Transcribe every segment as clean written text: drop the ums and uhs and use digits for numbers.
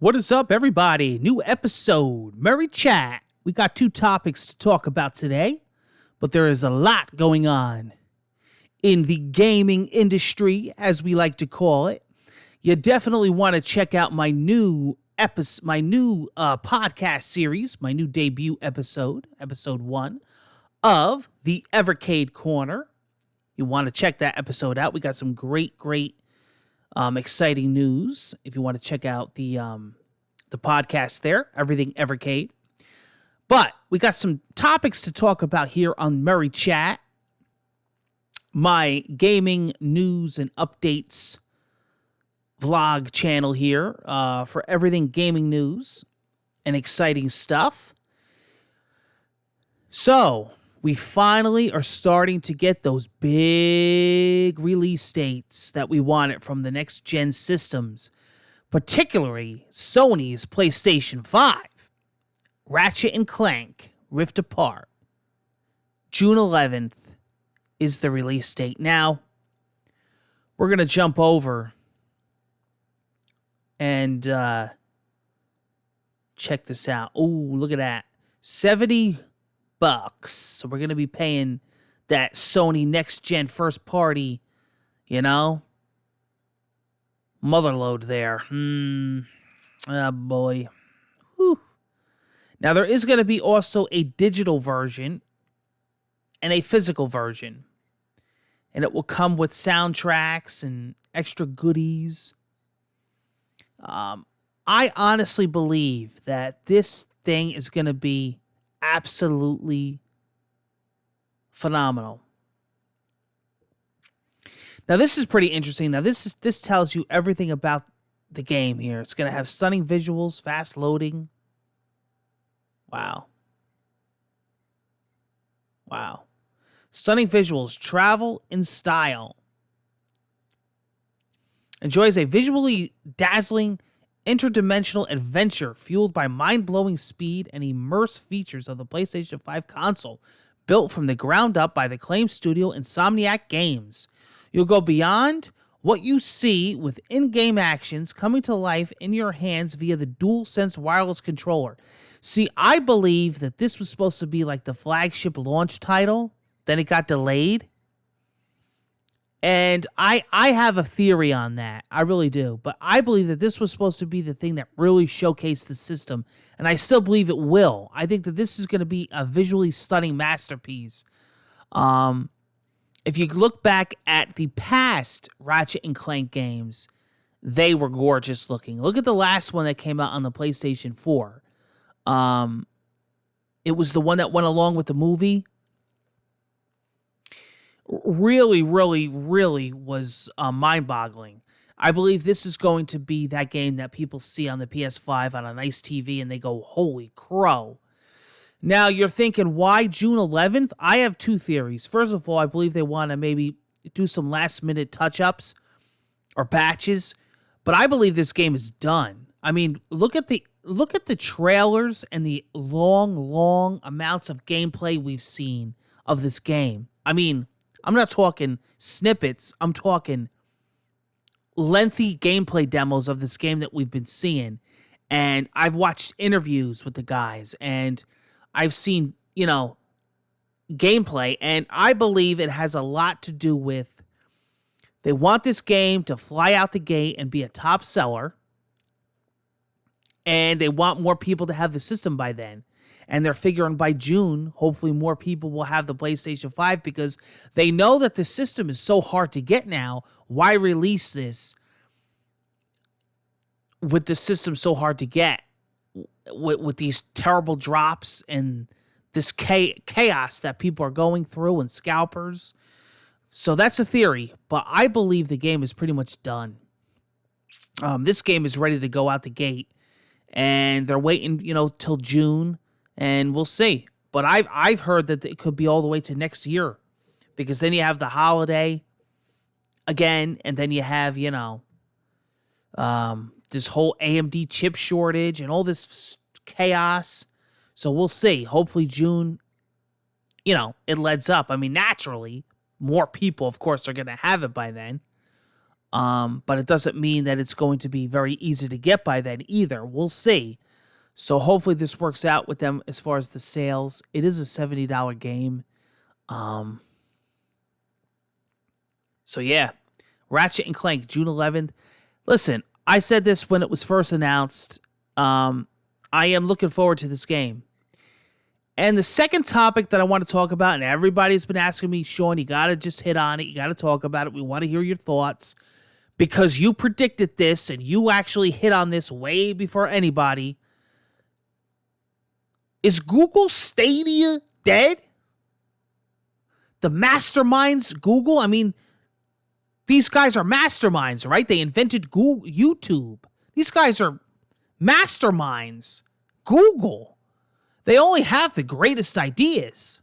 What is up, everybody? New episode, Merry Chat. We got two topics to talk about today, but there is a lot going on in the gaming industry, as we like to call it. You definitely want to check out my new podcast series, my new debut episode 1 of the Evercade Corner. You want to check that episode out. We got some great exciting news. If you want to check out the podcast there, Everything Evercade. But we got some topics to talk about here on Merry Chat, my gaming news and updates vlog channel here for everything gaming news and exciting stuff. So we finally are starting to get those big release dates that we wanted from the next gen systems, particularly Sony's PlayStation 5. Ratchet Clank Rift Apart. June 11th is the release date. Now, we're going to jump over and check this out. Oh, look at that. $70. So we're going to be paying that Sony next gen first party, motherload there. Oh boy. Whew. Now there is going to be also a digital version and a physical version. And it will come with soundtracks and extra goodies. I honestly believe that this thing is going to be absolutely phenomenal. Now this is pretty interesting. Now this tells you everything about the game here. It's going to have stunning visuals, fast loading. Wow. Stunning visuals, travel in style. Enjoys a visually dazzling interdimensional adventure fueled by mind-blowing speed and immersive features of the PlayStation 5 console, built from the ground up by the acclaimed studio Insomniac Games. You'll go beyond what you see with in-game actions coming to life in your hands via the DualSense wireless controller. See, I believe that this was supposed to be like the flagship launch title, then it got delayed. And I have a theory on that. I really do. But I believe that this was supposed to be the thing that really showcased the system. And I still believe it will. I think that this is going to be a visually stunning masterpiece. If you look back at the past Ratchet and Clank games, they were gorgeous looking. Look at the last one that came out on the PlayStation 4. It was the one that went along with the movie. Really was mind-boggling. I believe this is going to be that game that people see on the PS5 on a nice TV and they go, holy crow. Now, you're thinking, why June 11th? I have two theories. First of all, I believe they want to maybe do some last-minute touch-ups or patches, but I believe this game is done. I mean, look at the trailers and the long amounts of gameplay we've seen of this game. I mean, I'm not talking snippets. I'm talking lengthy gameplay demos of this game that we've been seeing. And I've watched interviews with the guys, and I've seen, gameplay. And I believe it has a lot to do with they want this game to fly out the gate and be a top seller. And they want more people to have the system by then. And they're figuring by June, hopefully more people will have the PlayStation 5 because they know that the system is so hard to get now. Why release this with the system so hard to get? With these terrible drops and this chaos that people are going through and scalpers. So that's a theory, but I believe the game is pretty much done. This game is ready to go out the gate. And they're waiting, till June. And we'll see. But I've heard that it could be all the way to next year. Because then you have the holiday again. And then you have, this whole AMD chip shortage and all this chaos. So we'll see. Hopefully June, it leads up. I mean, naturally, more people, of course, are going to have it by then. But it doesn't mean that it's going to be very easy to get by then either. We'll see. So hopefully this works out with them as far as the sales. It is a $70 game. So yeah, Ratchet and Clank, June 11th. Listen, I said this when it was first announced. I am looking forward to this game. And the second topic that I want to talk about, and everybody's been asking me, Sean, you got to just hit on it. You got to talk about it. We want to hear your thoughts because you predicted this and you actually hit on this way before anybody. Is Google Stadia dead? The masterminds, Google? I mean, these guys are masterminds, right? They invented Google, YouTube. These guys are masterminds. Google. They only have the greatest ideas.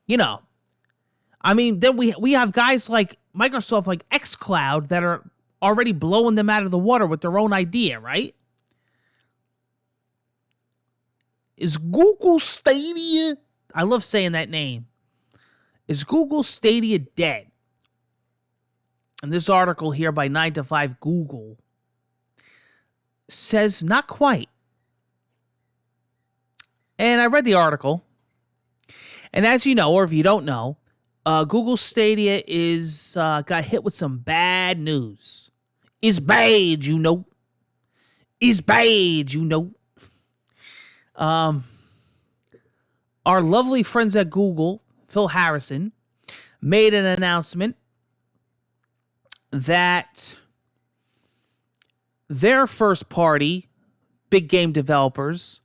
You know. I mean, then we have guys like Microsoft, like xCloud, that are already blowing them out of the water with their own idea, right? Is Google Stadia... I love saying that name. Is Google Stadia dead? And this article here by 9 to 5 Google says not quite. And I read the article. And as you know, or if you don't know, Google Stadia is got hit with some bad news. It's bad, you know. It's bad, you know. Our lovely friends at Google, Phil Harrison, made an announcement that their first party big game developers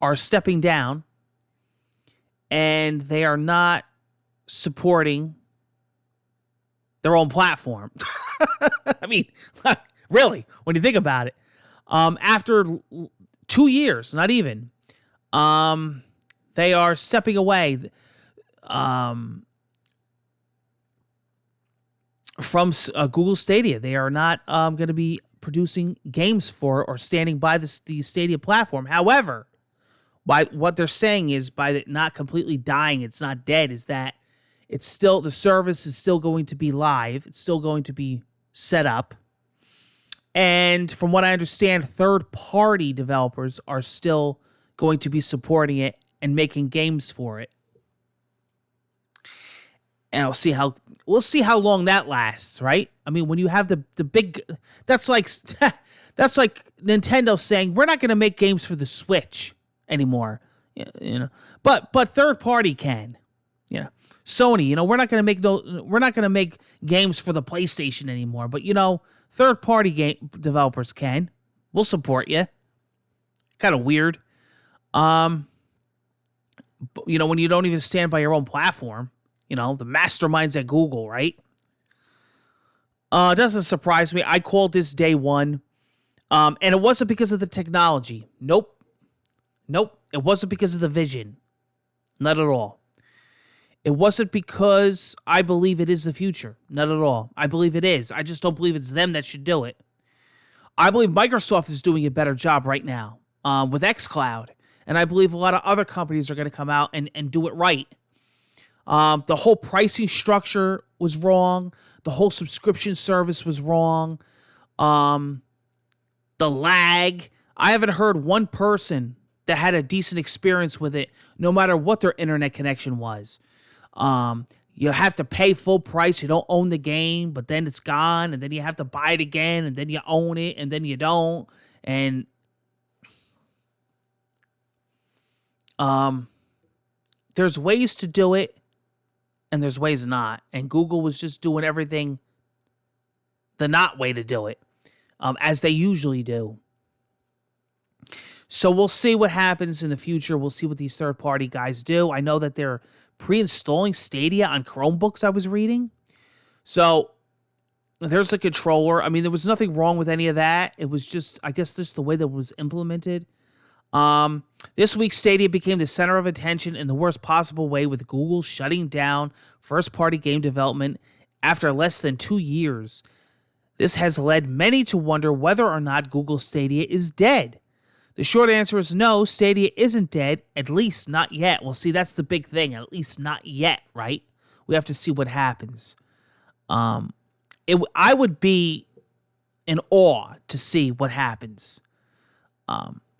are stepping down and they are not supporting their own platform. I mean, really, when you think about it, after 2 years, not even, they are stepping away from Google Stadia. They are not going to be producing games for or standing by the Stadia platform. However, by what they're saying is by it not completely dying, it's not dead, is that it's still, the service is still going to be live. It's still going to be set up. And from what I understand, third-party developers are still going to be supporting it and making games for it. And we'll see how long that lasts, right? I mean, when you have the big, that's like that's like Nintendo saying we're not going to make games for the Switch anymore, you know. But third party can, you know. Sony, you know, we're not going to make games for the PlayStation anymore. But you know, third party game developers can. We'll support you. Kind of weird, you know, when you don't even stand by your own platform. You know, the masterminds at Google, right? It doesn't surprise me. I called this day one. And it wasn't because of the technology. Nope. It wasn't because of the vision. Not at all. It wasn't because I believe it is the future. Not at all. I believe it is. I just don't believe it's them that should do it. I believe Microsoft is doing a better job right now with xCloud. And I believe a lot of other companies are going to come out and do it right. The whole pricing structure was wrong. The whole subscription service was wrong. The lag. I haven't heard one person that had a decent experience with it, no matter what their internet connection was. You have to pay full price. You don't own the game, but then it's gone, and then you have to buy it again, and then you own it, and then you don't. And there's ways to do it, and there's ways not. And Google was just doing everything the not way to do it, as they usually do. So we'll see what happens in the future. We'll see what these third-party guys do. I know that they're pre-installing Stadia on Chromebooks, I was reading. So there's the controller. I mean, there was nothing wrong with any of that. It was just, I guess, just the way that it was implemented. This week, Stadia became the center of attention in the worst possible way, with Google shutting down first-party game development after less than 2 years. This has led many to wonder whether or not Google Stadia is dead. The short answer is no, Stadia isn't dead, at least not yet. Well, see, that's the big thing, at least not yet, right? We have to see what happens. I would be in awe to see what happens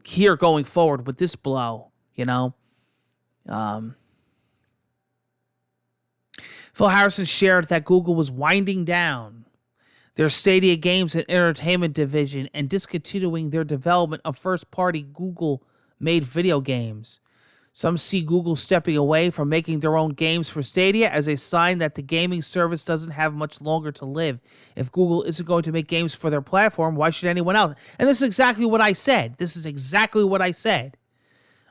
here going forward with this blow. Phil Harrison shared that Google was winding down their Stadia games and entertainment division and discontinuing their development of first-party Google-made video games. Some see Google stepping away from making their own games for Stadia as a sign that the gaming service doesn't have much longer to live. If Google isn't going to make games for their platform, why should anyone else? And this is exactly what I said.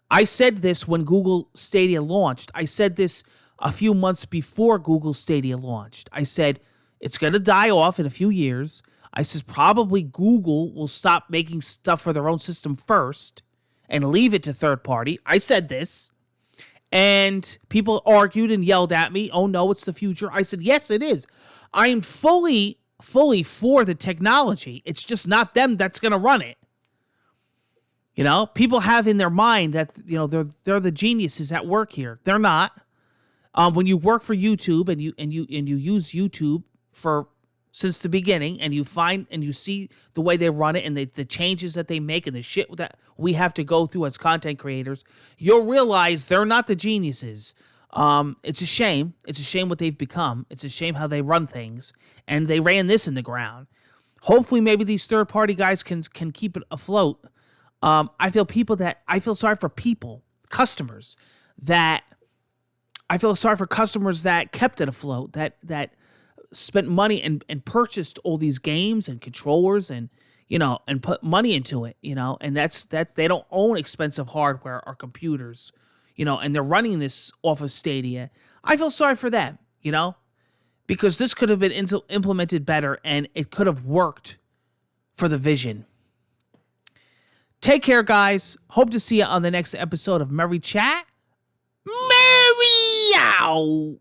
I said this when Google Stadia launched. I said this a few months before Google Stadia launched. I said, it's going to die off in a few years. I said, probably Google will stop making stuff for their own system first and leave it to third party. I said this. And people argued and yelled at me, oh no, it's the future. I said, yes, it is. I am fully for the technology. It's just not them that's going to run it. People have in their mind that, they're the geniuses at work here. They're not. When you work for YouTube and you use YouTube since the beginning, and you find and you see the way they run it and the changes that they make and the shit that we have to go through as content creators, you'll realize they're not the geniuses. It's a shame. It's a shame what they've become. It's a shame how they run things, and they ran this in the ground. Hopefully, maybe these third-party guys can keep it afloat. I feel sorry for customers that kept it afloat, that spent money and purchased all these games and controllers and put money into it, and that's they don't own expensive hardware or computers, and they're running this off of Stadia. I feel sorry for them, because this could have been implemented better and it could have worked for the vision. Take care, guys. Hope to see you on the next episode of Merry Chat. Merry out.